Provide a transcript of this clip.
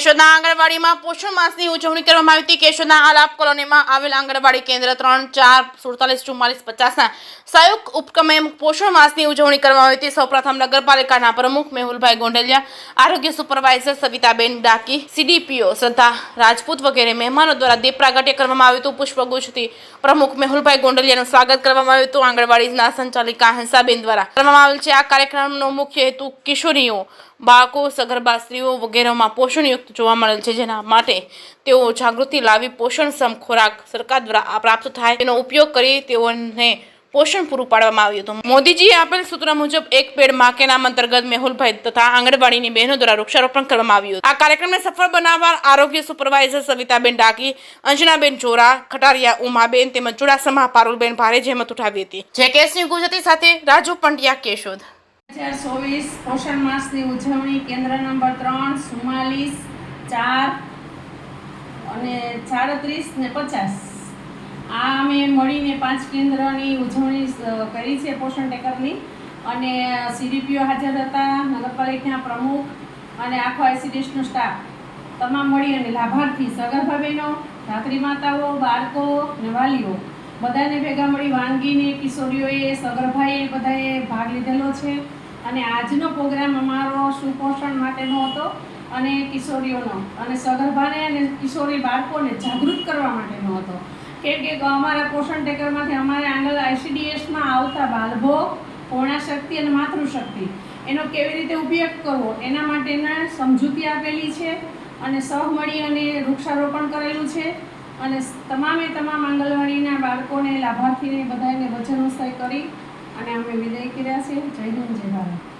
કેશોદના આંગણવાડીમાં પોષણ માસની ઉજવણી કરવામાં આવી હતી। કેશોદના આલાપ કોલોનીમાં આવેલ આંગણવાડી કેન્દ્ર 3, 4, 47, 44, 50ના સંયુક્ત ઉપક્રમે પોષણ માસની ઉજવણી કરવામાં આવી હતી। સૌપ્રથમ નગરપાલિકાના પ્રમુખ મેહુલભાઈ ગોંડલિયા, આરોગ્ય સુપરવાઇઝર સવિતાબેન ડાકી, સીડીપીઓ શ્રદ્ધા રાજપૂત વગેરે મહેમાનો દ્વારા દીપ પ્રાગટ્ય કરવામાં આવ્યું હતું। પુષ્પગુચ્છથી પ્રમુખ મેહુલભાઈ ગોંડલિયાનું સ્વાગત કરવામાં આવ્યું હતું। આંગણવાડીના સંચાલિકા હંસાબેન દ્વારા કરવામાં આવેલ છે। આ કાર્યક્રમનો મુખ્ય હેતુ કિશોરીઓ, બાળકો, સગર્ભા સ્ત્રીઓ વગેરેમાં પોષણયુક્ત જોવા મળેલ છે, જેના માટે તેઓ જાગૃતિ લાવી પોષણક્ષમ ખોરાક સરકાર દ્વારા પ્રાપ્ત થાય તેનો ઉપયોગ કરી તેઓને પોષણ પૂરું પાડવામાં આવ્યું હતું। મોદીજીએ આપેલ સૂત્ર મુજબ એક પેડ માં કે નામ અંતર્ગત મેહુલભાઈ તથા આંગણવાડીની બહેનો દ્વારા વૃક્ષારોપણ કરવામાં આવ્યું હતું। આ કાર્યક્રમને સફળ બનાવવા આરોગ્ય સુપરવાઇઝર સવિતાબેન ડાકી, અંજનાબેન જોરા, ખટારિયા ઉમાબેન તેમજ ચુડાસમા પારુલબેન ભારે જહેમત ઉઠાવી હતી। જે કેસની ગુજરાતી સાથે રાજુ પંડ્યા, કેશોદ। 2024 પોષણ માસની ઉજવણી કેન્દ્ર નંબર 3, 44, 4 અને 37 ને 50 આ અમે મળીને 5 કેન્દ્રની ઉજવણી કરી છે પોષણ ટેકરની। અને સીડીપીઓ હાજર હતા, નગરપાલિકાના પ્રમુખ અને આખો આઈસીડીએસનો સ્ટાફ તમામ મળી અને લાભાર્થી સગર્ભા બહેનો, ધાત્રી માતાઓ, બાળકો ને વાલીઓ બધાને ભેગા મળી વાનગીને કિશોરીઓએ, સગર્ભાએ બધાએ ભાગ લીધેલો છે। અને આજનો પ્રોગ્રામ અમારો સુપોષણ માટેનો હતો અને કિશોરીઓનો અને સગર્ભાને અને કિશોરી બાળકોને જાગૃત કરવા માટેનો હતો। કેમ કે અમારા પોષણ ટેકરમાંથી અમારે આંગલ આઈસીડીએસમાં આવતા બાલભોગ, પૂર્ણાશક્તિ અને માતૃશક્તિ એનો કેવી રીતે ઉપયોગ કરવો એના માટેના સમજૂતી આપેલી છે અને સહ મળી અને વૃક્ષારોપણ કરેલું છે। અને તમામે તમામ આંગણવાડીના બાળકોને, લાભાર્થીને બધાને વચન ઉત્સવ કરી અને અમે વિદાય કર્યા છે। જય હિન્દ, જય ભારત।